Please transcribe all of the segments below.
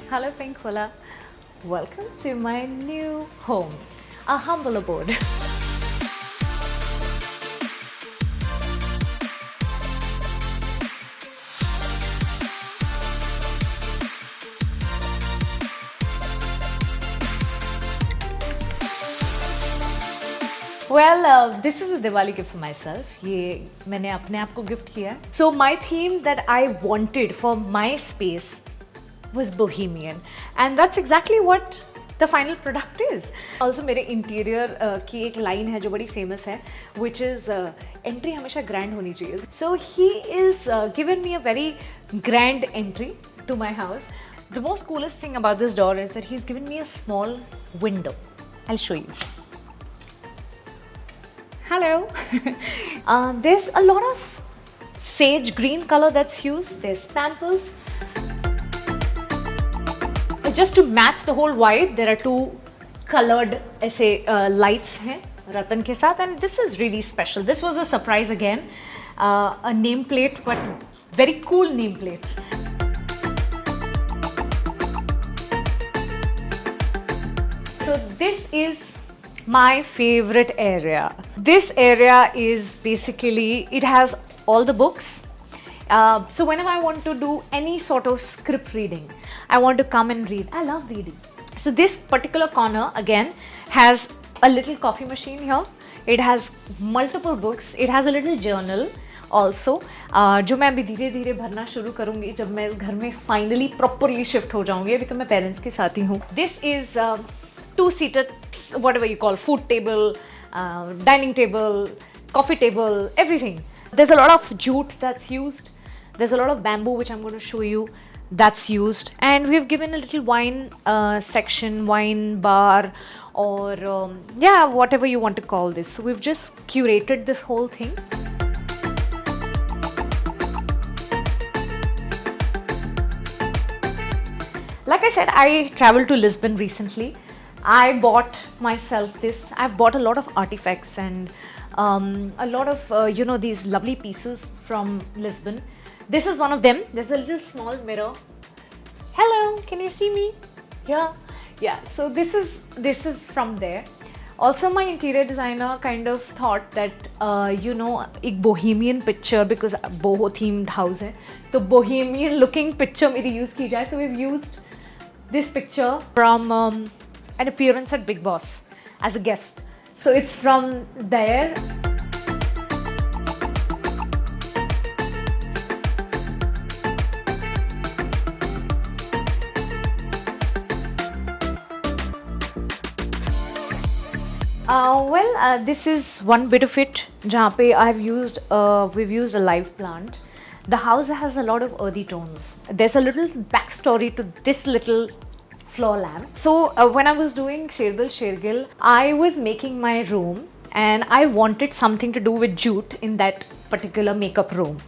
Hello Pinkhola. Welcome to my new home, a humble abode. Well, this is a Diwali gift for myself. ये मैंने अपने आप को gift किया है. So my theme that I wanted for my space was bohemian, and that's exactly what the final product is. Also मेरे interior की एक line है जो बड़ी famous है, which is entry हमेशा grand होनी चाहिए. So he is given me a very grand entry to my house. The most coolest thing about this door is that he's given me a small window. I'll show you. Hello. There's a lot of sage green color that's used. There's pampers. Just to match the whole vibe, there are two colored ऐसे lights हैं रतन के साथ, and this is really special. This was a surprise again, a nameplate, but very cool nameplate. So this is my favorite area. This area is basically, it has all the books. So whenever I want to do any sort of script reading, I want to come and read. I love reading. So this particular corner again has a little coffee machine here. It has multiple books. It has a little journal also, जो मैं अभी धीरे धीरे भरना शुरू करूँगी जब मैं इस घर में finally properly shift हो जाऊँगी. अभी तो मैं parents के साथ ही हूँ. This is two-seater, whatever you call, food table, dining table, coffee table, everything. There's a lot of jute that's used. There's a lot of bamboo, which I'm going to show you, that's used. And we've given a little wine section, wine bar, or yeah, whatever you want to call this. So we've just curated this whole thing. Like I said, I traveled to Lisbon recently. I bought myself this. I've bought a lot of artifacts and a lot of, you know, these lovely pieces from Lisbon. This is one of them. There's a little small mirror. Hello, can you see me? Yeah. So this is from there. Also, my interior designer kind of thought that you know, एक bohemian picture, because boho themed house है, तो bohemian looking picture मेरी use की जाए. So we've used this picture from an appearance at Big Boss as a guest. So it's from there. This is one bit of it जहाँ पे we've used a live plant. The house has a lot of earthy tones. There's a little backstory to this little floor lamp. So when I was doing Sherdil Shergil, I was making my room and I wanted something to do with jute in that particular makeup room.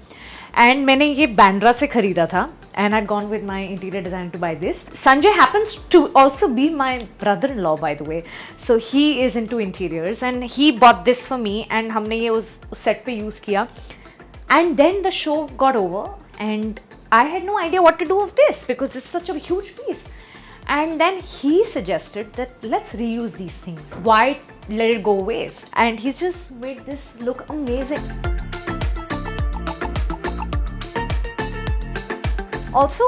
And मैंने ये Bandra से खरीदा था, and I'd gone with my interior designer to buy this. Sanjay happens to also be my brother-in-law, by the way. So he is into interiors and he bought this for me, and हमने ये उस set पे use किया. And then the show got over and I had no idea what to do with this because it's such a huge piece. And then he suggested that let's reuse these things. Why let it go waste? And he's just made this look amazing. Also,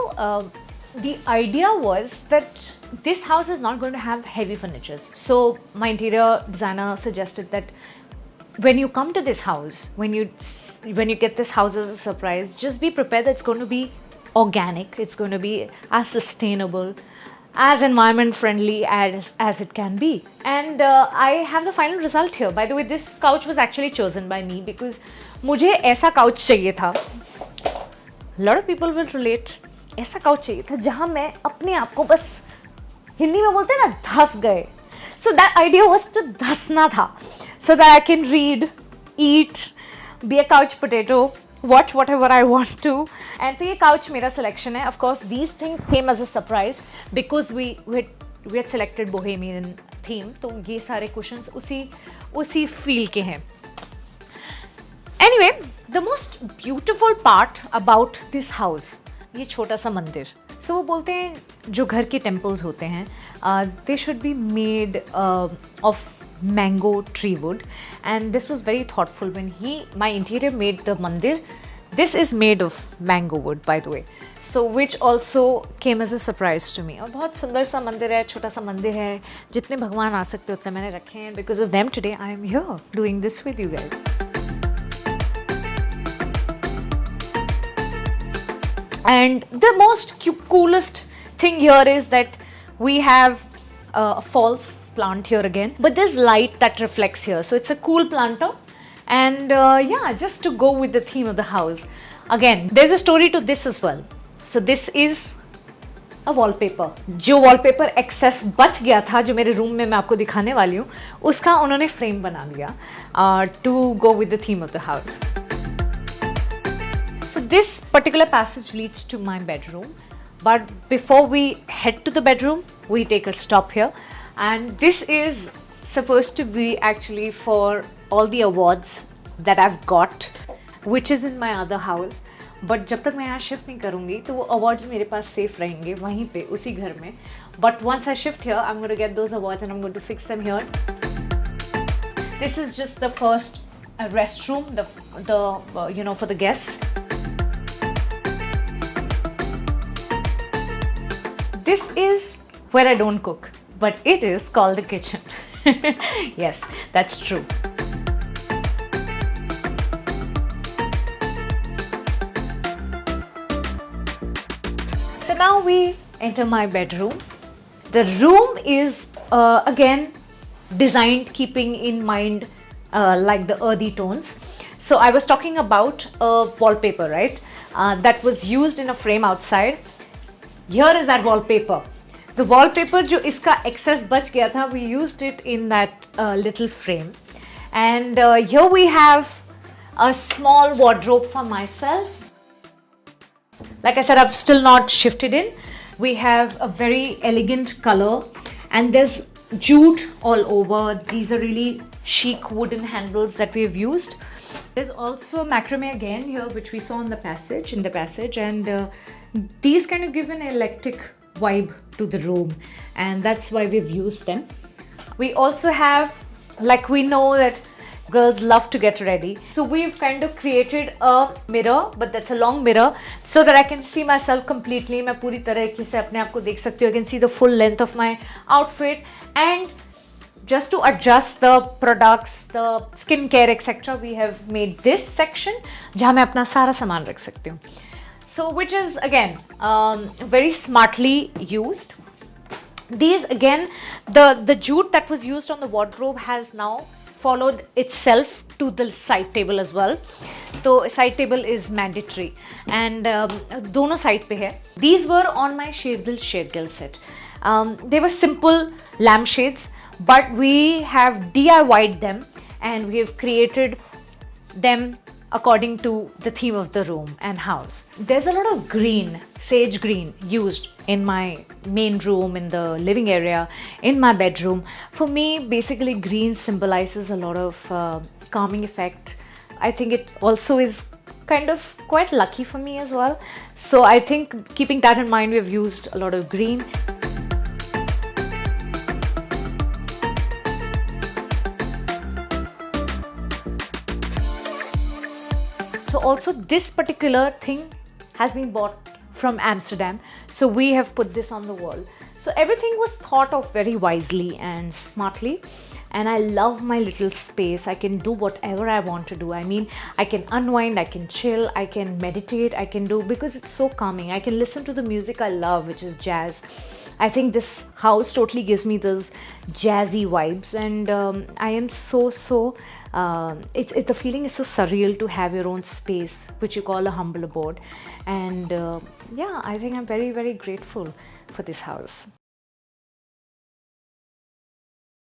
the idea was that this house is not going to have heavy furniture. So my interior designer suggested that when you come to this house, when you get this house as a surprise, just be prepared that it's going to be organic, it's going to be as sustainable, as environment friendly as it can be. And I have the final result here. By the way, this couch was actually chosen by me because मुझे ऐसा couch चाहिए था. A lot of people will relate. ऐसा couch चाहिए था जहाँ मैं अपने आप को बस हिंदी में बोलते हैं ना धस गए. So that idea was to धसना था, so that I can read, eat, be a couch potato, watch whatever I want to. And तो ये couch मेरा selection है. Of course, these things came as a surprise because we had selected bohemian theme. तो ये सारे cushions उसी feel के हैं. Anyway, the most beautiful part about this house, ये छोटा सा मंदिर. So So वो बोलते हैं जो घर के temples होते हैं they should be made of mango tree wood, and this was very thoughtful when my interior made the mandir. This is made of mango wood, by the way, so which also came as a surprise to me. और बहुत सुंदर सा मंदिर है, छोटा सा मंदिर है, जितने भगवान आ सकते उतने मैंने रखे हैं. Because of them today I am here doing this with you guys. And the most coolest thing here is that we have a false plant here again, but there's light that reflects here, so it's a cool planter. And yeah, just to go with the theme of the house, again there's a story to this as well. So this is a wallpaper. जो wallpaper excess बच गया था जो मेरे room में मैं आपको दिखाने वाली हूँ, उसका उन्होंने frame बना लिया to go with the theme of the house. So this particular passage leads to my bedroom, but before we head to the bedroom, we take a stop here, and this is supposed to be actually for all the awards that I've got, which is in my other house. But जब तक मैं यहाँ shift नहीं करूँगी तो वो awards मेरे पास safe रहेंगे वहीं पे उसी घर में. But once I shift here, I'm going to get those awards and I'm going to fix them here. This is just the first restroom, the you know, for the guests. This is where I don't cook, but it is called the kitchen. Yes, that's true. So now we enter my bedroom. The room is again designed keeping in mind like the earthy tones. So I was talking about a wallpaper, right? That was used in a frame outside. Here is that wallpaper. The wallpaper जो इसका excess बच गया था, we used it in that little frame. And here we have a small wardrobe for myself. Like I said, I've still not shifted in. We have a very elegant color and there's jute all over. These are really chic wooden handles that we have used. There's also macrame again here, which we saw in the passage, and these kind of give an eclectic vibe to the room, and that's why we've used them. We also have, like, we know that girls love to get ready, so we've kind of created a mirror, but that's a long mirror, so that I can see myself completely. मैं पूरी तरीके से अपने आप को देख सकती हूँ. I can see the full length of my outfit, and just to adjust the products, the skincare, etc., we have made this section जहाँ मैं अपना सारा सामान रख सकती हूँ. So which is again very smartly used. These again, the jute that was used on the wardrobe has now followed itself to the side table as well. So side table is mandatory, and दोनों side पे है. These were on my Shergil set. They were simple lampshades, but we have DIY'd them and we have created them according to the theme of the room and house. There's a lot of green, sage green used in my main room, in the living area, in my bedroom. For me, basically green symbolizes a lot of calming effect. I think it also is kind of quite lucky for me as well. So I think keeping that in mind, we've used a lot of green. So also this particular thing has been bought from Amsterdam. So we have put this on the wall. So everything was thought of very wisely and smartly. And I love my little space. I can do whatever I want to do. I mean, I can unwind, I can chill, I can meditate, I can do, because it's so calming. I can listen to the music I love, which is jazz. I think this house totally gives me those jazzy vibes, and I am the feeling is so surreal to have your own space, which you call a humble abode. And yeah, I think I'm very, very grateful for this house.